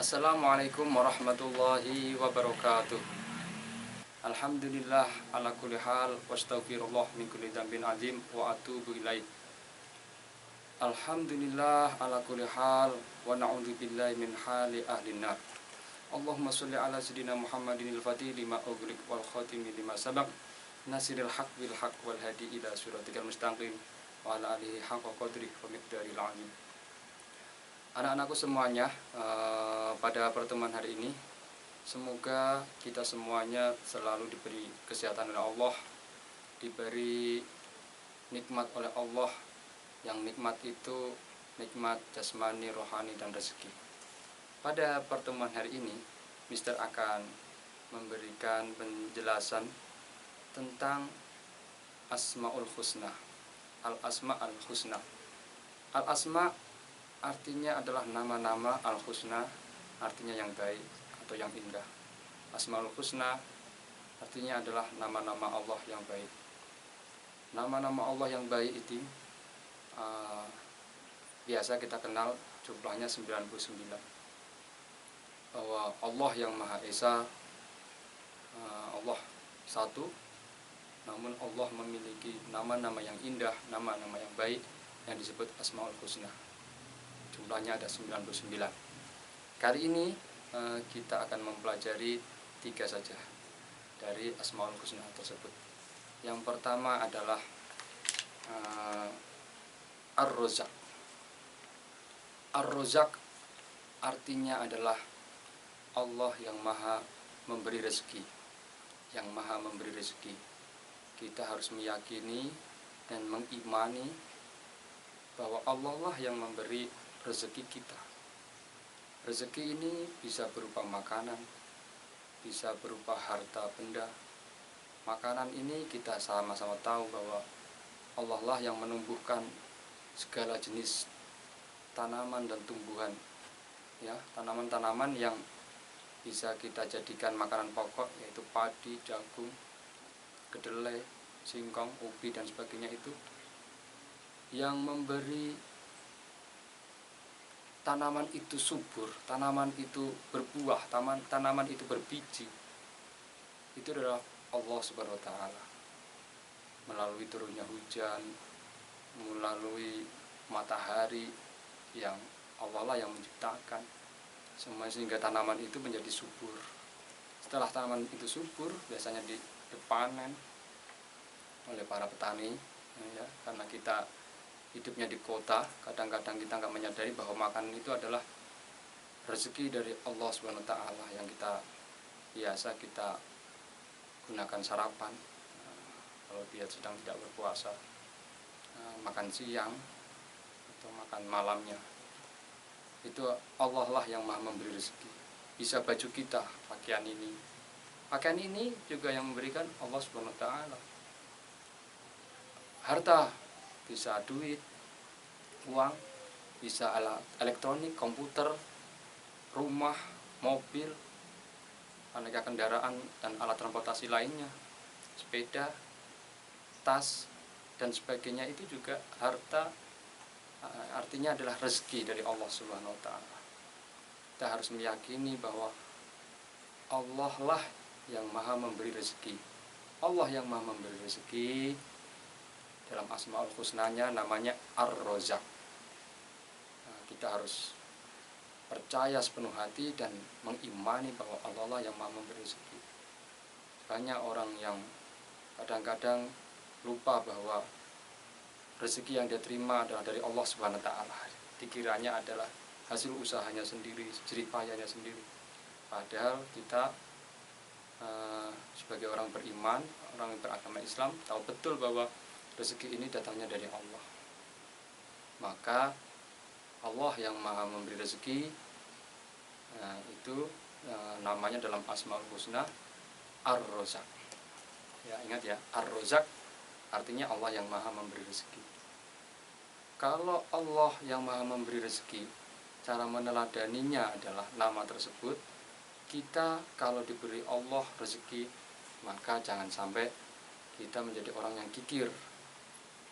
Assalamualaikum warahmatullahi wabarakatuh. Alhamdulillah ala kulli hal wastaghfirullah min kulli dzambin azim wa atubu ilaih. Alhamdulillah ala kulli hal wa na'udzubillahi min hali ahlin nar. Allahumma sholli ala sayyidina Muhammadin al-fatih lima ughliq wal khatimi lima sabaq nasiril haq bil haq wal hadi ila siratikal mustaqim wa ala alihi haqqa qadri wa miqdaril azim. Anak-anakku semuanya, pada pertemuan hari ini semoga kita semuanya selalu diberi kesehatan oleh Allah, diberi nikmat oleh Allah, yang nikmat itu nikmat jasmani, rohani, dan rezeki. Pada pertemuan hari ini, Mister akan memberikan penjelasan tentang Asmaul Husna. Al-Asma al-Husna. Al-Asma artinya adalah nama-nama, al-husna artinya yang baik atau yang indah. Asmaul Husna artinya adalah nama-nama Allah yang baik. Nama-nama Allah yang baik itu biasa kita kenal jumlahnya 99. Bahwa Allah yang Maha Esa, Allah satu, namun Allah memiliki nama-nama yang indah, nama-nama yang baik yang disebut Asmaul Husna. Jumlahnya ada 99. Kali ini kita akan mempelajari 3 saja dari Asmaul Husna tersebut. Yang pertama adalah Ar-Razzaq. Ar-Razzaq artinya adalah Allah yang maha memberi rezeki. Yang maha memberi rezeki. Kita harus meyakini dan mengimani bahwa Allah lah yang memberi rezeki kita. Rezeki ini bisa berupa makanan, bisa berupa harta benda. Makanan ini kita sama-sama tahu bahwa Allah lah yang menumbuhkan segala jenis tanaman dan tumbuhan, ya, tanaman-tanaman yang bisa kita jadikan makanan pokok, yaitu padi, jagung, kedelai, singkong, ubi, dan sebagainya. Itu yang memberi tanaman itu subur, tanaman itu berbuah, tanaman itu berbiji, itu adalah Allah Subhanahu wa Ta'ala. Melalui turunnya hujan, melalui matahari yang Allah lah yang menciptakan semua, sehingga tanaman itu menjadi subur. Setelah tanaman itu subur, biasanya dipanen oleh para petani, ya, karena kita hidupnya di kota, kadang-kadang kita nggak menyadari bahwa makanan itu adalah rezeki dari Allah Subhanahu wa Ta'ala yang biasa kita gunakan sarapan. Kalau dia sedang tidak berpuasa, makan siang atau makan malamnya, itu Allah lah yang maha memberi rezeki. Bisa baju kita, pakaian ini juga yang memberikan Allah Subhanahu wa Ta'ala. Harta, bisa duit, uang, bisa alat elektronik, komputer, rumah, mobil, aneka kendaraan dan alat transportasi lainnya, sepeda, tas, dan sebagainya. Itu juga harta, artinya adalah rezeki dari Allah Subhanahu wa Ta'ala. Kita harus meyakini bahwa Allah lah yang maha memberi rezeki. Allah yang maha memberi rezeki. Dalam Asmaul Husnanya namanya Ar-Razzaq. Kita harus percaya sepenuh hati dan mengimani bahwa Allah lah yang maha memberi rezeki. Banyak orang yang kadang-kadang lupa bahwa rezeki yang dia terima adalah dari Allah Subhanahu wa Ta'ala. Dikiranya adalah hasil usahanya sendiri, jerih payahnya sendiri. Padahal kita sebagai orang beriman, orang yang beragama Islam, tahu betul bahwa rezeki ini datangnya dari Allah. Maka Allah yang maha memberi rezeki, itu namanya dalam Asmaul Husna Ar-Razzaq. Ya, ingat ya, Ar-Razzaq artinya Allah yang maha memberi rezeki. Kalau Allah yang maha memberi rezeki, cara meneladaninya adalah nama tersebut. Kita kalau diberi Allah rezeki, maka jangan sampai kita menjadi orang yang kikir.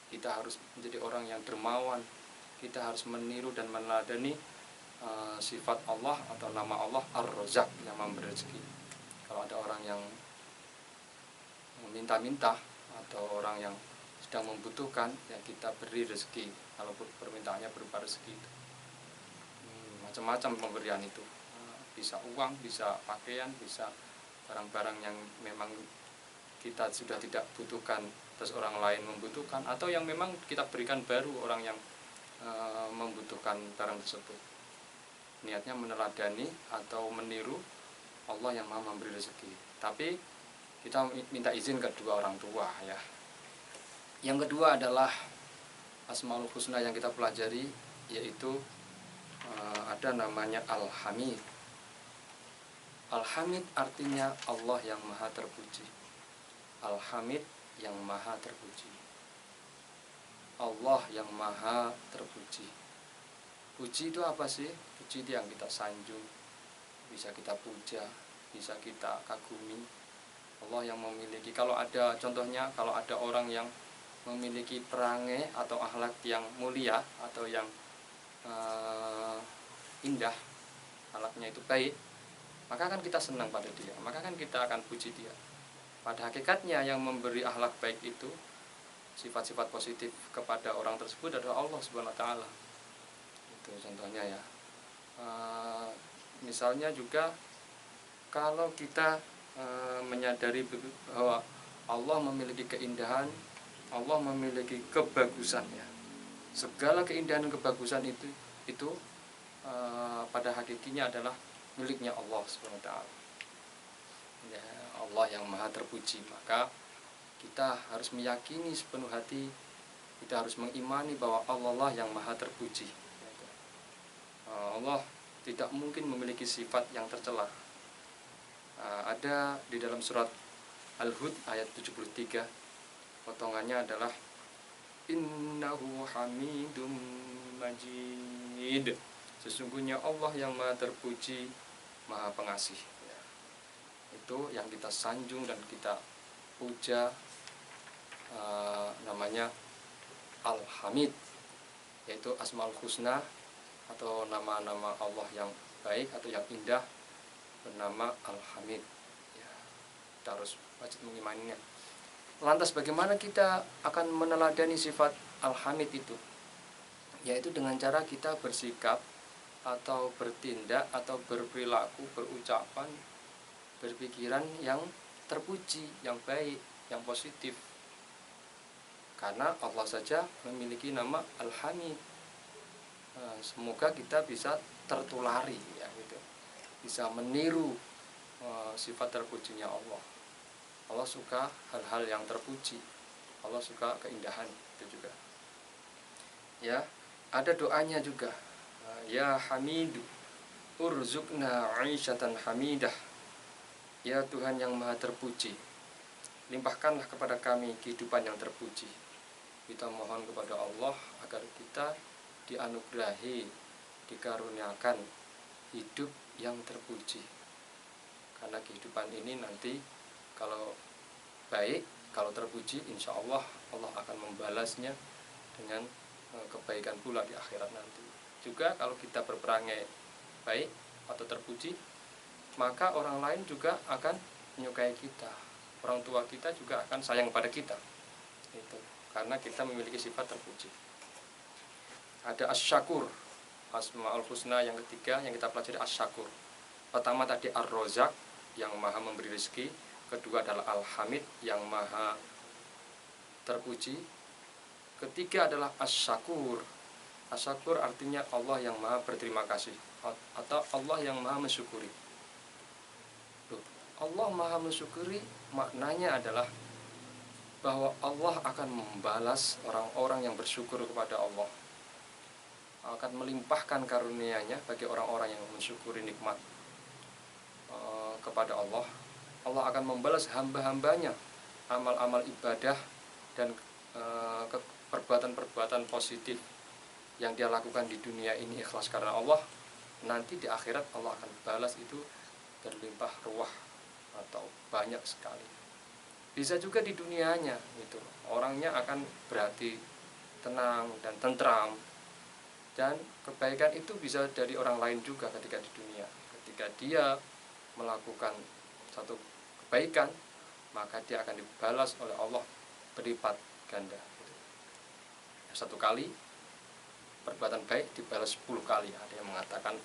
Kita harus menjadi orang yang dermawan. Kita harus meniru dan meneladani sifat Allah atau nama Allah Ar-Razzaq yang memberi rezeki. Kalau ada orang yang meminta-minta atau orang yang sedang membutuhkan, ya kita beri rezeki. Kalau permintaannya berupa rezeki itu macam-macam pemberian itu, bisa uang, bisa pakaian, bisa barang-barang yang memang kita sudah tidak butuhkan terus orang lain membutuhkan, atau yang memang kita berikan baru orang yang membutuhkan barang tersebut. Niatnya meneladani atau meniru Allah yang Maha memberi rezeki. Tapi kita minta izin kedua orang tua ya. Yang kedua adalah Asmaul Husna yang kita pelajari, yaitu ada namanya Al-Hamid. Al-Hamid artinya Allah yang Maha terpuji. Al-Hamid yang Maha terpuji. Allah yang Maha terpuji. Puji itu apa sih? Puji itu yang kita sanjung, bisa kita puja, bisa kita kagumi. Allah yang memiliki, kalau ada contohnya, kalau ada orang yang memiliki perangai atau akhlak yang mulia atau yang indah, akhlaknya itu baik, maka kan kita senang pada dia, maka kan kita akan puji dia. Pada hakikatnya yang memberi akhlak baik itu, sifat-sifat positif kepada orang tersebut adalah Allah Subhanahu wa taala. Itu contohnya ya. Misalnya juga kalau kita menyadari bahwa Allah memiliki keindahan, Allah memiliki kebagusan ya. Segala keindahan dan kebagusan itu pada hakikinya adalah miliknya Allah Subhanahu wa taala. Ya, Allah yang Maha terpuji. Maka kita harus meyakini sepenuh hati, kita harus mengimani bahwa Allah lah yang Maha terpuji. Allah tidak mungkin memiliki sifat yang tercela. Ada di dalam surat Al-Hud ayat 73, potongannya adalah Innahu hamidum majid. Sesungguhnya Allah yang Maha terpuji, Maha pengasih. Ya. Itu yang kita sanjung dan kita puja, namanya Al-Hamid, yaitu Asmaul Husna atau nama-nama Allah yang baik atau yang indah bernama Al-Hamid ya, kita harus wajib mengimaninya. Lantas bagaimana kita akan meneladani sifat Al-Hamid itu? Yaitu dengan cara kita bersikap atau bertindak atau berperilaku, berucapan, berpikiran yang terpuji, yang baik, yang positif. Karena Allah saja memiliki nama Al-Hamid. Semoga kita bisa tertulari ya gitu. Bisa meniru sifat terpujinya Allah. Allah suka hal-hal yang terpuji. Allah suka keindahan itu juga. Ya, ada doanya juga. Ya Hamidu urzuqna 'aisyatan hamidah. Ya Tuhan yang Maha terpuji, limpahkanlah kepada kami kehidupan yang terpuji. Kita mohon kepada Allah agar kita dianugerahi, dikaruniakan hidup yang terpuji. Karena kehidupan ini nanti kalau baik, kalau terpuji, insya Allah Allah akan membalasnya dengan kebaikan pula di akhirat nanti. Juga kalau kita berperangai baik atau terpuji, maka orang lain juga akan menyukai kita. Orang tua kita juga akan sayang pada kita. Itu karena kita memiliki sifat terpuji. Ada Asy-Syakur, Asmaul Husna yang ketiga yang kita pelajari Asy-Syakur. Pertama tadi Ar-Razzaq yang Maha memberi rezeki, kedua adalah Al-Hamid yang Maha terpuji, ketiga adalah Asy-Syakur. Asy-Syakur artinya Allah yang Maha berterima kasih atau Allah yang Maha mensyukuri. Allah Maha mensyukuri maknanya adalah bahwa Allah akan membalas orang-orang yang bersyukur kepada Allah, akan melimpahkan karunia-Nya bagi orang-orang yang mensyukuri nikmat kepada Allah. Allah akan membalas hamba-hambanya amal-amal ibadah dan perbuatan-perbuatan positif yang dia lakukan di dunia ini ikhlas karena Allah. Nanti di akhirat Allah akan balas itu berlimpah ruah atau banyak sekali. Bisa juga di dunianya gitu, orangnya akan berhati tenang dan tentram, Dan kebaikan itu bisa dari orang lain juga ketika di dunia. Ketika dia melakukan satu kebaikan, maka dia akan dibalas oleh Allah berlipat ganda. Satu kali perbuatan baik dibalas 10 kali. Ada yang mengatakan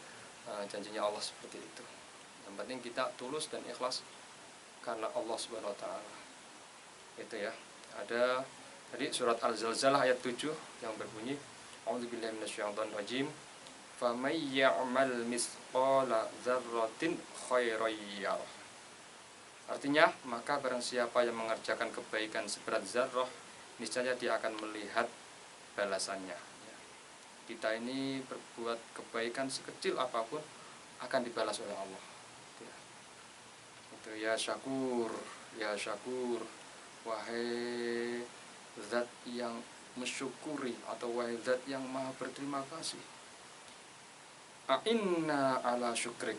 janjinya Allah seperti itu. Yang penting kita tulus dan ikhlas karena Allah Subhanahu wa taala. Itu ya. Ada tadi surat Al-Zalzalah ayat 7 yang berbunyi A'udzubillahi minasyaitonirrajim. Faman ya'mal misqala dzarratin khairan yarah. Artinya, maka barang siapa yang mengerjakan kebaikan seberat zarrah, niscaya dia akan melihat balasannya. Kita ini berbuat kebaikan sekecil apapun akan dibalas oleh Allah. Itu ya syakur, wahai zat yang mensyukuri atau wahai zat yang maha berterima kasih. A'inna ala syukrik.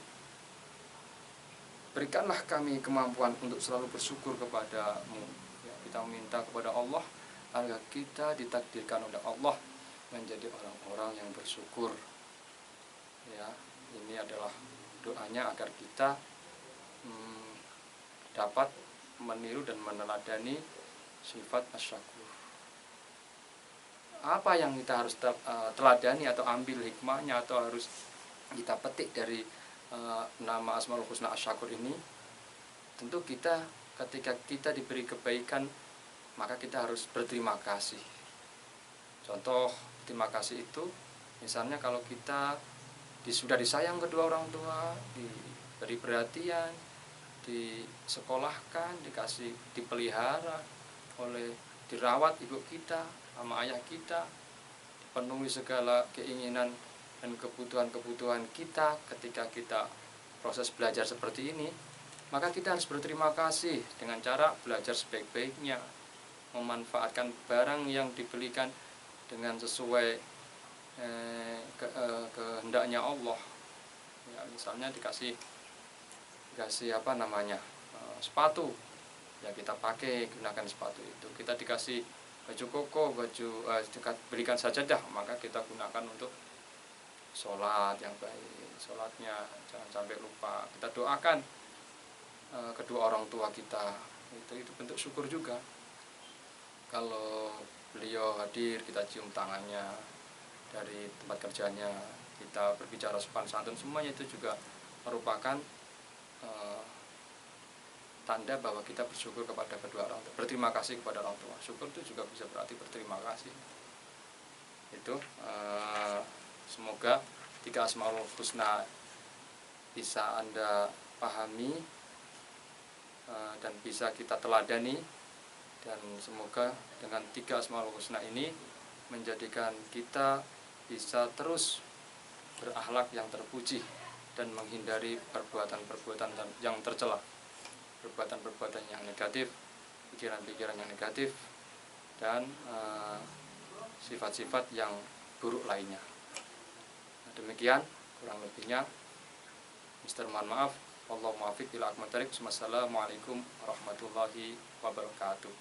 Berikanlah kami kemampuan untuk selalu bersyukur kepadamu. Ya, kita minta kepada Allah agar kita ditakdirkan oleh Allah menjadi orang-orang yang bersyukur. Ya, ini adalah doanya agar kita dapat meniru dan meneladani sifat asyakur. Apa yang kita harus teladani atau ambil hikmahnya atau harus kita petik dari nama Asmaul Husna Asyakur ini? Tentu kita ketika kita diberi kebaikan, maka kita harus berterima kasih. Contoh terima kasih itu misalnya kalau kita sudah disayang kedua orang tua, diberi perhatian, disekolahkan, dipelihara dirawat ibu kita sama ayah kita, dipenuhi segala keinginan dan kebutuhan-kebutuhan kita ketika kita proses belajar seperti ini, maka kita harus berterima kasih dengan cara belajar sebaik-baiknya, memanfaatkan barang yang diberikan dengan sesuai kehendaknya Allah. Ya, misalnya dikasih sepatu, ya kita pakai, gunakan sepatu itu. Kita dikasih baju koko, berikan sajadah, maka kita gunakan untuk sholat yang baik. Sholatnya jangan sampai lupa. Kita doakan kedua orang tua kita, itu bentuk syukur juga. Kalau beliau hadir, kita cium tangannya dari tempat kerjanya, kita berbicara sopan santun, semuanya itu juga merupakan tanda bahwa kita bersyukur kepada kedua orang tua, berterima kasih kepada orang tua. Syukur itu juga bisa berarti berterima kasih. Itu semoga 3 Asmaul Husna bisa Anda pahami dan bisa kita teladani, dan semoga dengan 3 Asmaul Husna ini menjadikan kita bisa terus berakhlak yang terpuji dan menghindari perbuatan-perbuatan yang tercela, perbuatan-perbuatan yang negatif, pikiran-pikiran yang negatif, dan sifat-sifat yang buruk lainnya. Nah, demikian kurang lebihnya. Mister mohon maaf. Wallahu muwaffiq ila aqwamit thoriq. Wassalamualaikum warahmatullahi wabarakatuh.